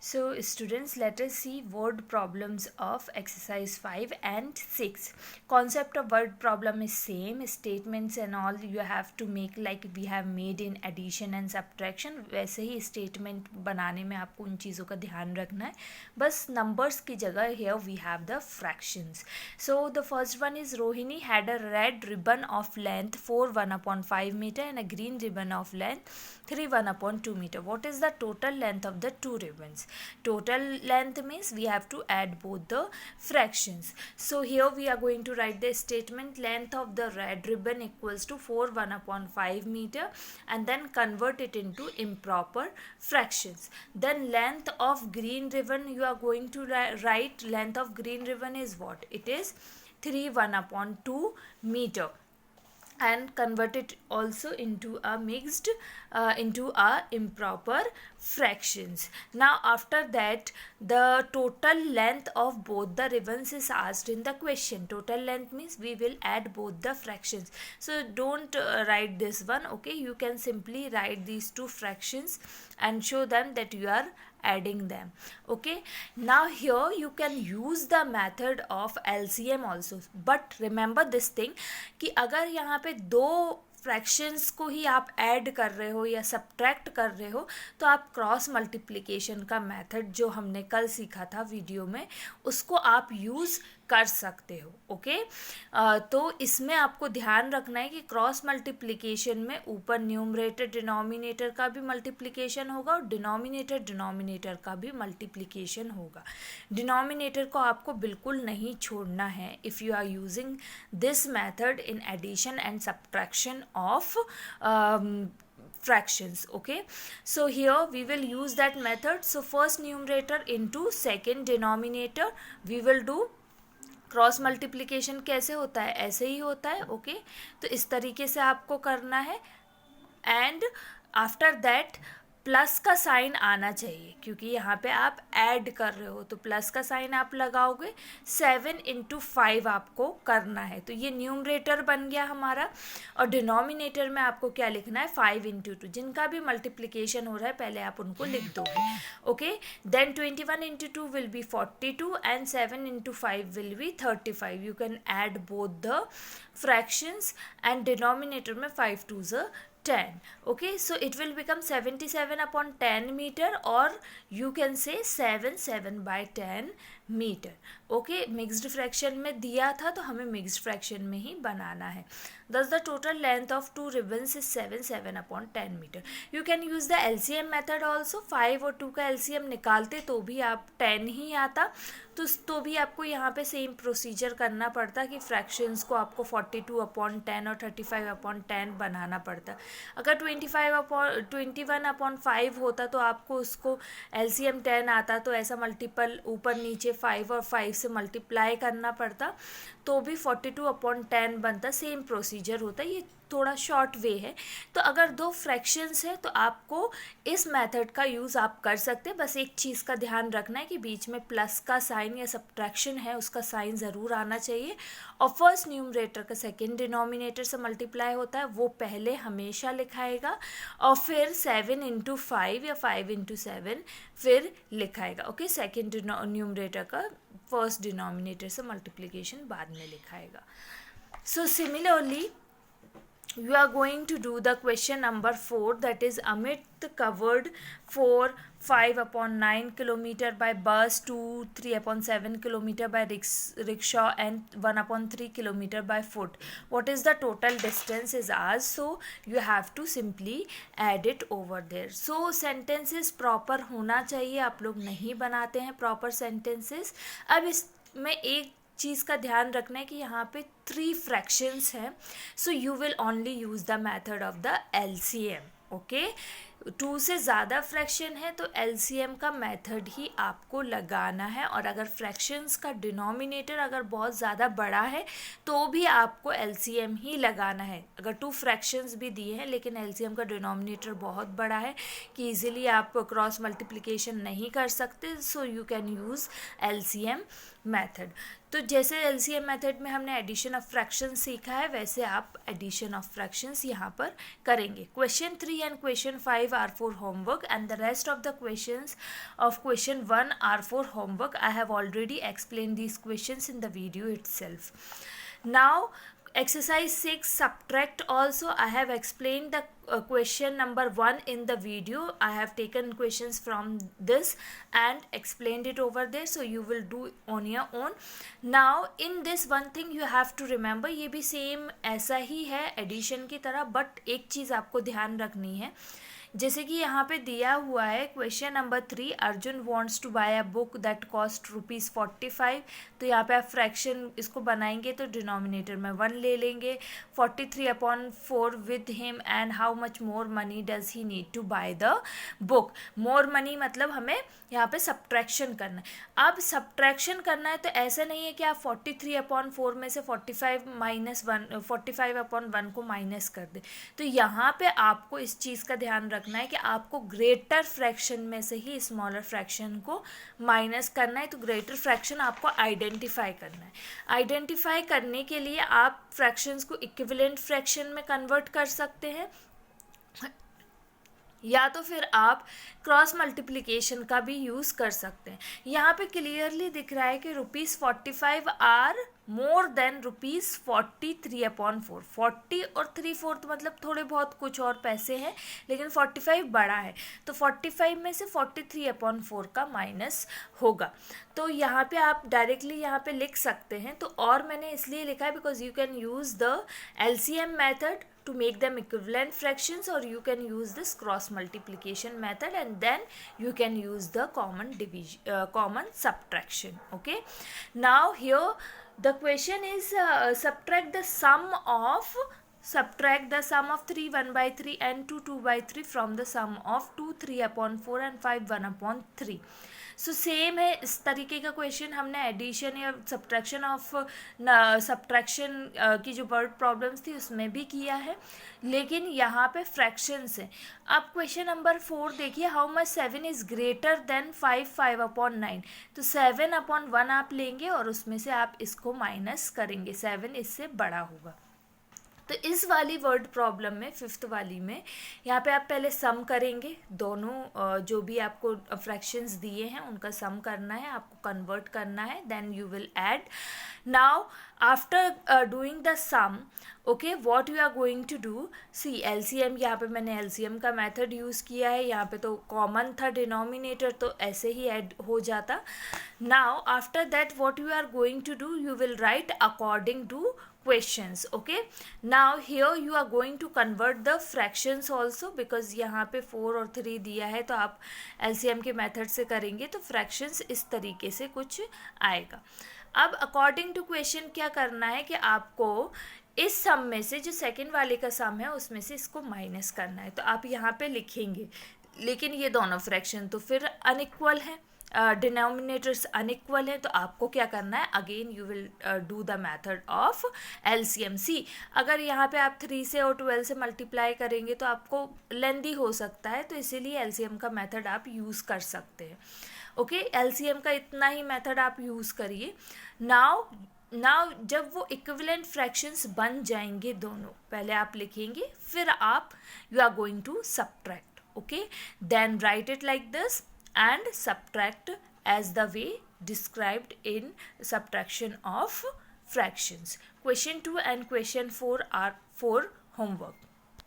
So students, let us see word problems of exercise 5 and 6. Concept of word problem is same. Statements and all you have to make like we have made in addition and subtraction. वैसे ही statement बनाने में आपको उन चीज़ों का ध्यान रखना है. बस numbers की जगह here we have the fractions. So the first one is Rohini had a red ribbon of length 4 1/5 meter and a green ribbon of length 3 1/2 meter. What is the total length of the two ribbons? Total length means we have to add both the fractions. So here we are going to write the statement length of the red ribbon equals to 4 1/5 meter and then convert it into improper fractions. Then length of green ribbon, you are going to write length of green ribbon is what? It is 3 1/2 meter and convert it also into a mixed into a improper fractions. Now after that the total length of both the ribbons is asked in the question. Total length means we will add both the fractions, so don't write this one, okay? You can simply write these two fractions and show them that you are adding them, okay? Now here you can use the method of LCM also, but remember this thing कि अगर यहाँ पे दो fractions को ही आप add कर रहे हो या सब्ट्रैक्ट कर रहे हो तो आप क्रॉस मल्टीप्लिकेशन का मेथड जो हमने कल सीखा था वीडियो में उसको आप यूज़ कर सकते हो, ओके? तो इसमें आपको ध्यान रखना है कि क्रॉस मल्टीप्लिकेशन में ऊपर न्यूमरेटर डिनोमिनेटर का भी मल्टीप्लिकेशन होगा और डिनोमिनेटर का भी मल्टीप्लिकेशन होगा. डिनोमिनेटर को आपको बिल्कुल नहीं छोड़ना है if you are using this method in addition and subtraction of fractions, okay? So here we will use that method. So first numerator into second denominator we will do. Cross multiplication कैसे होता है? ऐसे ही होता है, okay? तो इस तरीके से आपको करना है एंड आफ्टर दैट प्लस का साइन आना चाहिए क्योंकि यहाँ पे आप ऐड कर रहे हो तो प्लस का साइन आप लगाओगे. 7 × 5 आपको करना है तो ये न्यूमरेटर बन गया हमारा और डिनोमिनेटर में आपको क्या लिखना है? 5 × 2. जिनका भी मल्टीप्लिकेशन हो रहा है पहले आप उनको लिख दोगे, okay? Then 21 × 2 will be 42 and 7 × 5 will be 35. You can add both the fractions and denominator में 5 2s 10, okay? So it will become 77/10 meter or you can say 7/10 meter, okay? Mixed fraction में दिया था तो हमें मिक्स्ड फ्रैक्शन में ही बनाना है. Thus the total length of two ribbons is 7/10 meter. You can use the LCM method also. 5 और 2 का LCM निकालते तो भी आप 10 ही आता तो भी आपको यहाँ पे सेम प्रोसीजर करना पड़ता कि फ्रैक्शंस को आपको 42/10 और 35/10 बनाना पड़ता. अगर 21/5 होता तो आपको उसको LCM 10 आता तो ऐसा मल्टीपल ऊपर नीचे 5 और 5 से मल्टीप्लाई करना पड़ता तो भी 42/10 बनता. सेम प्रोसीजर होता है. ये थोड़ा शॉर्ट वे है. तो अगर दो फ्रैक्शंस है तो आपको इस मेथड का यूज़ आप कर सकते हैं. बस एक चीज़ का ध्यान रखना है कि बीच में प्लस का साइन या सब्ट्रैक्शन है उसका साइन ज़रूर आना चाहिए और फर्स्ट न्यूमरेटर का सेकेंड डिनोमिनेटर से मल्टीप्लाई होता है वो पहले हमेशा लिखाएगा और फिर 7 × 5 या 5 × 7 फिर लिखाएगा, ओके? सेकेंड न्यूमरेटर का फर्स्ट डिनोमिनेटर से मल्टीप्लिकेशन बाद में लिखाएगा. So similarly you are going to do the question number 4, that is Amit covered 5/9 kilometer by bus, 3/7 kilometer by rickshaw and 1/3 kilometer by foot. What is the total distance is asked, so you have to simply add it over there. So sentences proper होना चाहिए. आप लोग नहीं बनाते हैं proper sentences. अब इसमें एक चीज़ का ध्यान रखना है कि यहाँ पे 3 फ्रैक्शंस हैं so you will only use the method of the LCM, okay? 2 से ज़्यादा फ्रैक्शन है तो LCM का मेथड ही आपको लगाना है और अगर फ्रैक्शंस का डिनोमिनेटर अगर बहुत ज़्यादा बड़ा है तो भी आपको LCM ही लगाना है. अगर 2 फ्रैक्शंस भी दिए हैं लेकिन LCM का डिनोमिनेटर बहुत बड़ा है कि इजीली आप क्रॉस मल्टीप्लिकेशन नहीं कर सकते so you can use LCM method. तो जैसे एलसीएम मेथड में हमने एडिशन ऑफ फ्रैक्शंस सीखा है, वैसे आप एडिशन ऑफ फ्रैक्शंस यहाँ पर करेंगे. Question 3 and question 5 are for homework and the rest of the questions of question 1 are for homework. I have already explained these questions in the video itself. Now exercise 6 subtract also I have explained the question number 1 in the video. I have taken questions from this and explained it over there, so you will do on your own. Now in this one thing you have to remember, ये भी same ऐसा ही है addition की तरह, but एक चीज़ आपको ध्यान रखनी है. जैसे कि यहाँ पे दिया हुआ है question number 3, Arjun wants to buy a book that cost ₹45. तो यहाँ पे आप फ्रैक्शन इसको बनाएंगे तो डिनोमिनेटर में 1 ले लेंगे. 43/4 with him and how much more money does he need to buy the book. More money मतलब हमें यहाँ पे सब्ट्रैक्शन करना है. अब सब्ट्रैक्शन करना है तो ऐसा नहीं है कि आप 43/4 में से 45/1 को माइनस कर दें. तो यहाँ पे आपको इस चीज़ का ध्यान रखना है कि आपको ग्रेटर फ्रैक्शन में से ही स्मॉलर फ्रैक्शन को माइनस करना है. तो ग्रेटर फ्रैक्शन आपको आइडेंटिफाई करना है. आइडेंटिफाई करने के लिए आप फ्रैक्शंस को इक्विवेलेंट फ्रैक्शन में कन्वर्ट कर सकते हैं, या तो फिर आप क्रॉस मल्टीप्लिकेशन का भी यूज़ कर सकते हैं. यहाँ पे क्लियरली दिख रहा है कि ₹45 आर मोर देन ₹43/4. 40 और 3/4 मतलब थोड़े बहुत कुछ और पैसे हैं, लेकिन 45 बड़ा है, तो 45 में से 43/4 का माइनस होगा. तो यहाँ पे आप डायरेक्टली यहाँ पे लिख सकते हैं. तो और मैंने इसलिए लिखा है because you can use the LCM method to make them equivalent fractions, or you can use this cross multiplication method, and then you can use the common division, common subtraction. Okay, now here the question is subtract the sum of 3 1/3 and 2 2/3 from the sum of 2 3/4 and 5 1/3. So same है इस तरीके का question हमने addition या subtraction की जो word problems थी उसमें भी किया है, लेकिन यहाँ पे फ्रैक्शंस है. अब क्वेश्चन नंबर 4 देखिए, how much 7 is greater than 5/9. तो 7/1 आप लेंगे और उसमें से आप इसको माइनस करेंगे, 7 इससे बड़ा होगा. तो इस वाली वर्ड प्रॉब्लम में, 5th वाली में, यहाँ पे आप पहले सम करेंगे. दोनों जो भी आपको फ्रैक्शंस दिए हैं उनका सम करना है, आपको कन्वर्ट करना है, then you will add. Now after doing the sum, okay, what you are going to do, see LCM, यहाँ पे मैंने LCM का मेथड यूज़ किया है. यहाँ पे तो कॉमन था डिनोमिनेटर, तो ऐसे ही ऐड हो जाता. Now after that what you are going to do, you will write according to questions. Okay, now here you are going to convert the fractions also, because यहाँ पे 4 और 3 दिया है, तो आप LCM के मेथड से करेंगे तो फ्रैक्शंस इस तरीके से कुछ आएगा. अब अकॉर्डिंग टू क्वेश्चन क्या करना है कि आपको इस सम में से, जो सेकंड वाले का सम है, उसमें से इसको माइनस करना है. तो आप यहाँ पे लिखेंगे, लेकिन ये दोनों फ्रैक्शन तो फिर अनइक्वल हैं, डिनोमिनेटर्स अनइक्वल है. तो आपको क्या करना है, again you will do the method of LCM. सी अगर यहाँ पे आप 3 से और 12 से मल्टीप्लाई करेंगे तो आपको लेंदी हो सकता है, तो इसीलिए LCM का मेथड आप यूज़ कर सकते हैं. ओके, LCM का इतना ही मेथड आप यूज़ करिए. नाउ जब वो इक्विवेलेंट फ्रैक्शंस बन जाएंगे दोनों, पहले आप लिखेंगे, फिर आप you are going to subtract. Okay, then write it like this and subtract as the way described in subtraction of fractions. Question 2 and question 4 are for homework.